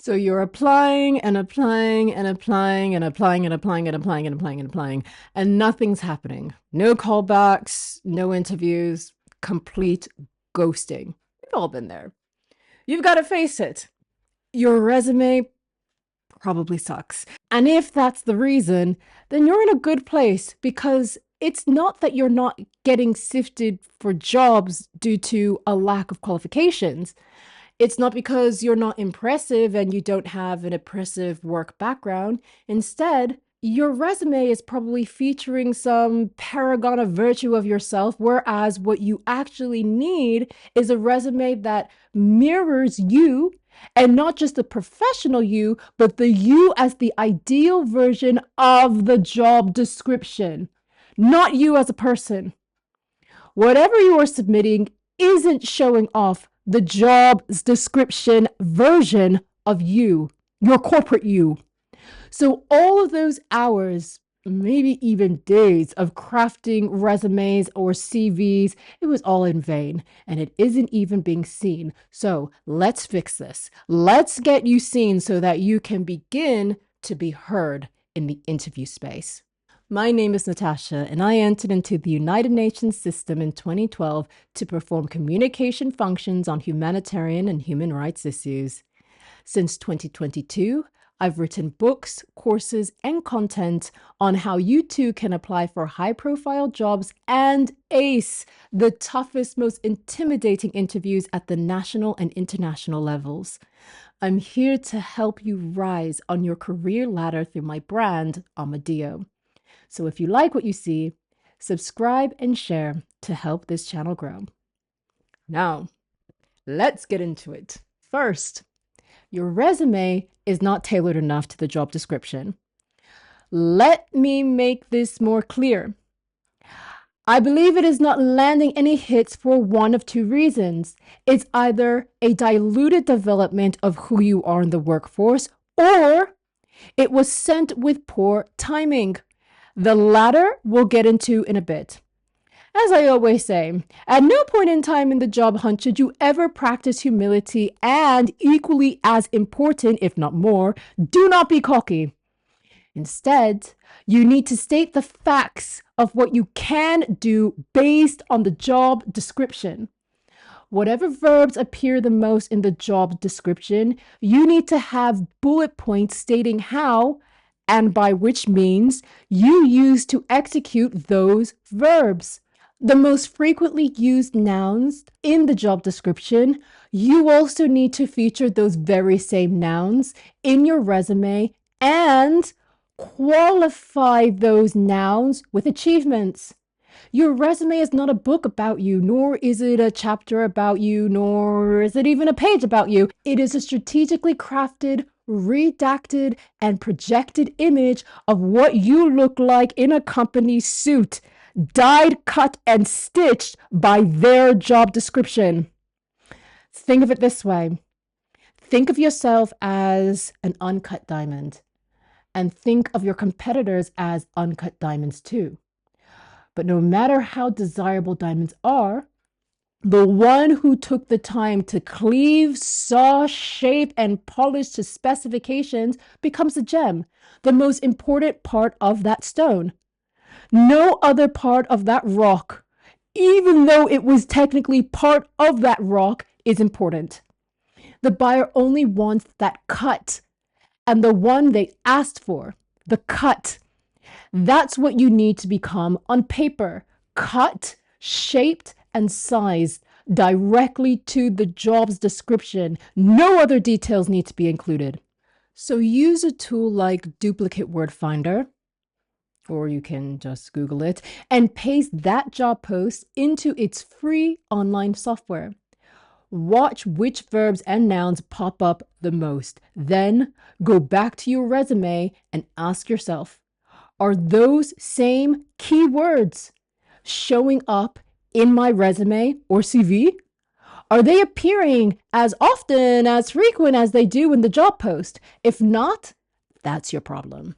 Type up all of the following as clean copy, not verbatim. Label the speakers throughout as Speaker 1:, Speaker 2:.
Speaker 1: So you're applying and applying and applying and applying and applying and applying and applying and applying, and nothing's happening. No callbacks, no interviews, complete ghosting. We've all been there. You've got to face it. Your resume probably sucks. And if that's the reason, then you're in a good place because it's not that you're not getting sifted for jobs due to a lack of qualifications. It's not because you're not impressive and you don't have an impressive work background. Instead, your resume is probably featuring some paragon of virtue of yourself, whereas what you actually need is a resume that mirrors you, and not just the professional you, but the you as the ideal version of the job description, not you as a person. Whatever you are submitting isn't showing off the job's description version of you, your corporate you. So all of those hours, maybe even days of crafting resumes or CVs, it was all in vain and it isn't even being seen. So let's fix this. Let's get you seen so that you can begin to be heard in the interview space. My name is Natasha, and I entered into the United Nations system in 2012 to perform communication functions on humanitarian and human rights issues. Since 2022, I've written books, courses, and content on how you too can apply for high-profile jobs and ace the toughest, most intimidating interviews at the national and international levels. I'm here to help you rise on your career ladder through my brand, Amadio. So if you like what you see, subscribe and share to help this channel grow. Now, let's get into it. First, your resume is not tailored enough to the job description. Let me make this more clear. I believe it is not landing any hits for one of two reasons. It's either a diluted development of who you are in the workforce, or it was sent with poor timing. The latter we'll get into in a bit. As I always say, at no point in time in the job hunt should you ever practice humility, and equally as important, if not more, do not be cocky. Instead, you need to state the facts of what you can do based on the job description. Whatever verbs appear the most in the job description, you need to have bullet points stating how and by which means you use to execute those verbs. The most frequently used nouns in the job description, you also need to feature those very same nouns in your resume and qualify those nouns with achievements. Your resume is not a book about you, nor is it a chapter about you, nor is it even a page about you. It is a strategically crafted, redacted, and projected image of what you look like in a company suit, dyed, cut, and stitched by their job description. Think of it this way. Think of yourself as an uncut diamond, and think of your competitors as uncut diamonds too. But no matter how desirable diamonds are, the one who took the time to cleave, saw, shape, and polish to specifications becomes a gem, the most important part of that stone. No other part of that rock, even though it was technically part of that rock, is important. The buyer only wants that cut, and the one they asked for, the cut. That's what you need to become on paper, cut, shaped, and sized directly to the job's description. No other details need to be included. So use a tool like Duplicate Word Finder, or you can just Google it, and paste that job post into its free online software. Watch which verbs and nouns pop up the most. Then go back to your resume and ask yourself, are those same keywords showing up in my resume or CV? Are they appearing as often, as frequent as they do in the job post? If not, that's your problem.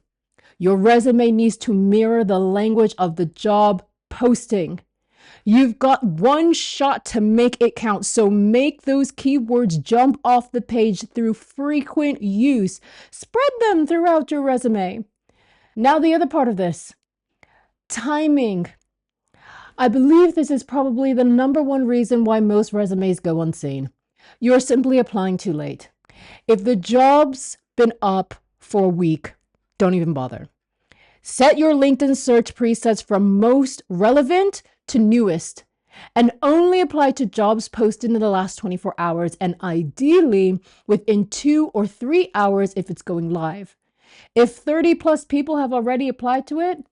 Speaker 1: Your resume needs to mirror the language of the job posting. You've got one shot to make it count. So make those keywords jump off the page through frequent use. Spread them throughout your resume. Now, the other part of this, timing. I believe this is probably the number one reason why most resumes go unseen. You're simply applying too late. If the job's been up for a week, don't even bother. Set your LinkedIn search presets from most relevant to newest and only apply to jobs posted in the last 24 hours and ideally within 2 or 3 hours if it's going live. If 30 plus people have already applied to it,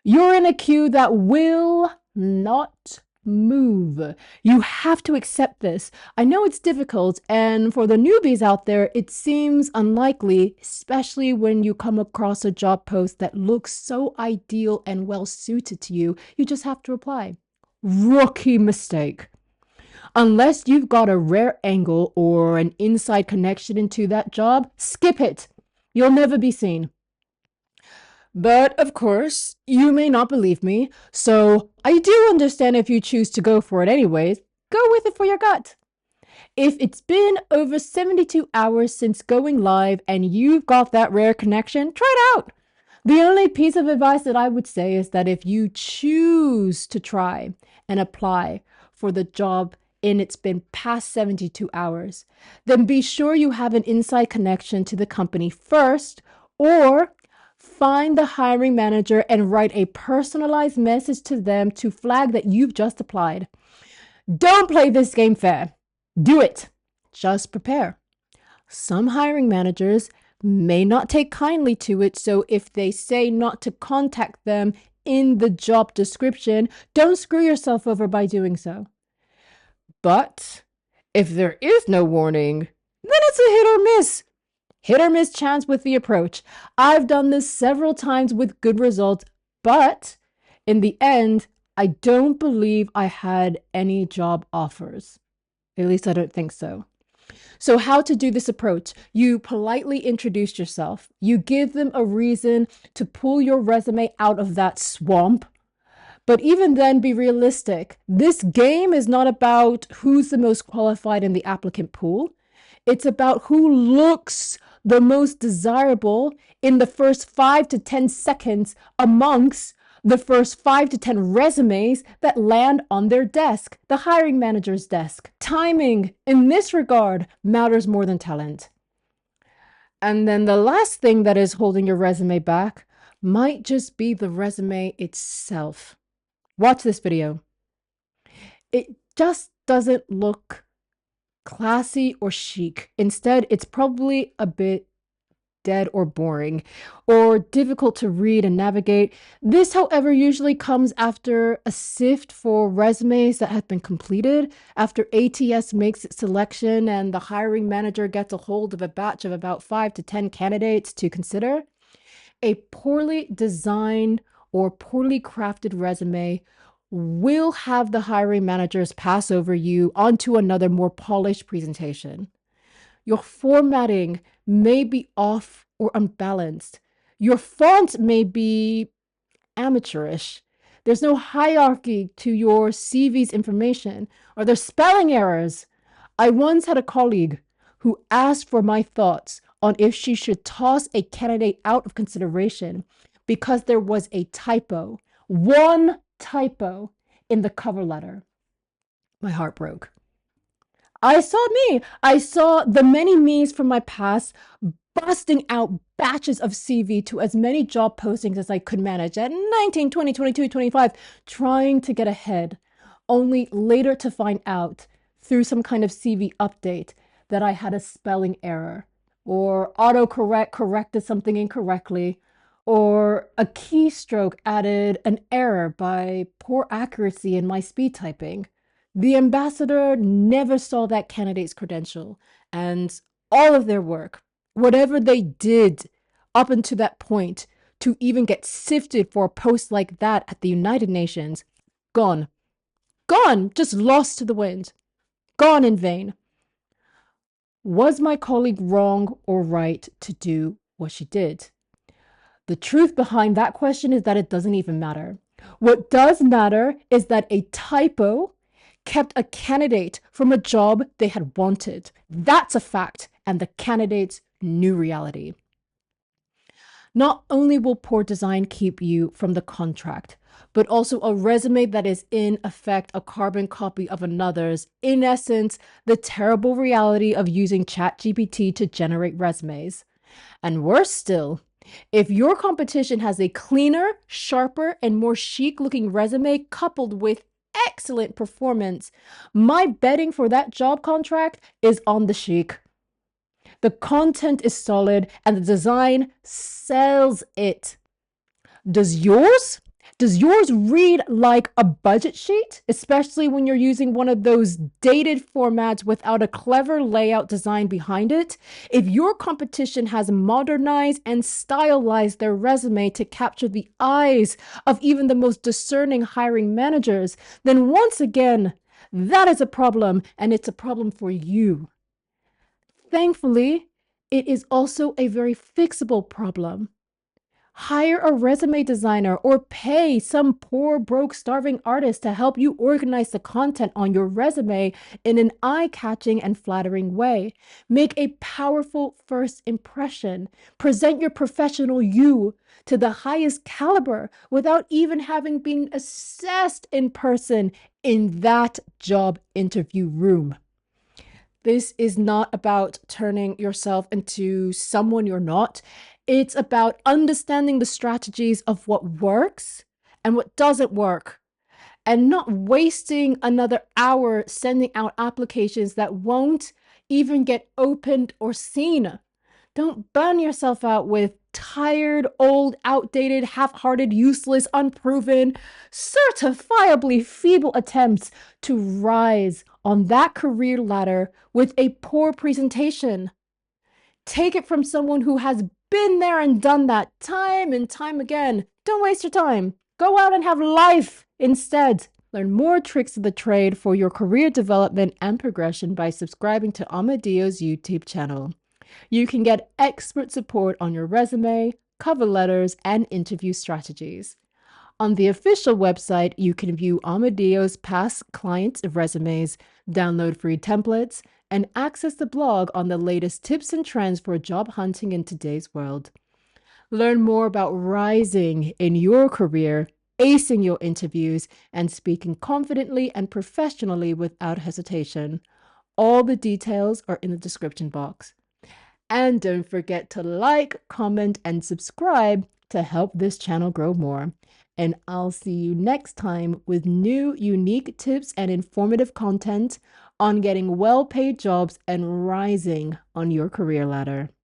Speaker 1: you're in a queue that will not move. You have to accept this. I know it's difficult, and for the newbies out there, it seems unlikely, especially when you come across a job post that looks so ideal and well suited to you. You just have to apply. Rookie mistake. Unless you've got a rare angle or an inside connection into that job, skip it. You'll never be seen. But of course, you may not believe me, so I do understand if you choose to go for it anyways. Go with it for your gut. If it's been over 72 hours since going live and you've got that rare connection, try it out. The only piece of advice that I would say is that if you choose to try and apply for the job and it's been past 72 hours, then be sure you have an inside connection to the company first, or find the hiring manager and write a personalized message to them to flag that you've just applied. Don't play this game fair. Do it. Just prepare. Some hiring managers may not take kindly to it, so if they say not to contact them in the job description, don't screw yourself over by doing so. But if there is no warning, then it's a hit or miss. Hit or miss chance with the approach. I've done this several times with good results, but in the end, I don't believe I had any job offers. At least I don't think so. So how to do this approach? You politely introduce yourself. You give them a reason to pull your resume out of that swamp. But even then, be realistic. This game is not about who's the most qualified in the applicant pool. It's about who looks the most desirable in the first 5 to 10 seconds amongst the first 5 to 10 resumes that land on their desk, the hiring manager's desk. Timing in this regard matters more than talent. And then the last thing that is holding your resume back might just be the resume itself. Watch this video. It just doesn't look classy or chic. Instead, it's probably a bit dead or boring or difficult to read and navigate. This, however, usually comes after a sift for resumes that have been completed, after ATS makes its selection and the hiring manager gets a hold of a batch of about 5 to 10 candidates to consider. A poorly designed or poorly crafted resume will have the hiring managers pass over you onto another more polished presentation. Your formatting may be off or unbalanced. Your font may be amateurish. There's no hierarchy to your CV's information, or there's spelling errors. I once had a colleague who asked for my thoughts on if she should toss a candidate out of consideration because there was a typo, one typo in the cover letter. My heart broke. I saw the many me's from my past busting out batches of CV to as many job postings as I could manage at 19, 20, 22, 25, trying to get ahead, only later to find out through some kind of CV update that I had a spelling error, or autocorrect corrected something incorrectly, or a keystroke added an error by poor accuracy in my speed typing. The ambassador never saw that candidate's credential, and all of their work, whatever they did up until that point to even get sifted for a post like that at the United Nations, gone. Gone, just lost to the wind. Gone in vain. Was my colleague wrong or right to do what she did? The truth behind that question is that it doesn't even matter. What does matter is that a typo kept a candidate from a job they had wanted. That's a fact, and the candidate's new reality. Not only will poor design keep you from the contract, but also a resume that is in effect a carbon copy of another's. In essence, the terrible reality of using ChatGPT to generate resumes. And worse still, if your competition has a cleaner, sharper, and more chic looking resume coupled with excellent performance, my betting for that job contract is on the chic. The content is solid and the design sells it. Does yours? Does yours read like a budget sheet, especially when you're using one of those dated formats without a clever layout design behind it? If your competition has modernized and stylized their resume to capture the eyes of even the most discerning hiring managers, then once again, that is a problem, and it's a problem for you. Thankfully, it is also a very fixable problem. Hire a resume designer or pay some poor, broke, starving artist to help you organize the content on your resume in an eye catching and flattering way. Make a powerful first impression. Present your professional you to the highest caliber without even having been assessed in person in that job interview room. This is not about turning yourself into someone you're not. It's about understanding the strategies of what works and what doesn't work, and not wasting another hour sending out applications that won't even get opened or seen. Don't burn yourself out with tired, old, outdated, half hearted, useless, unproven, certifiably feeble attempts to rise on that career ladder with a poor presentation. Take it from someone who has been there and done that time and time again. Don't waste your time. Go out and have life instead. Learn more tricks of the trade for your career development and progression by subscribing to Amadeo's YouTube channel. You can get expert support on your resume, cover letters, and interview strategies. On the official website, you can view Amadeo's past clients' resumes, download free templates, and access the blog on the latest tips and trends for job hunting in today's world. Learn more about rising in your career, acing your interviews, and speaking confidently and professionally without hesitation. All the details are in the description box. And don't forget to like, comment, and subscribe to help this channel grow more. And I'll see you next time with new, unique tips and informative content on getting well-paid jobs and rising on your career ladder.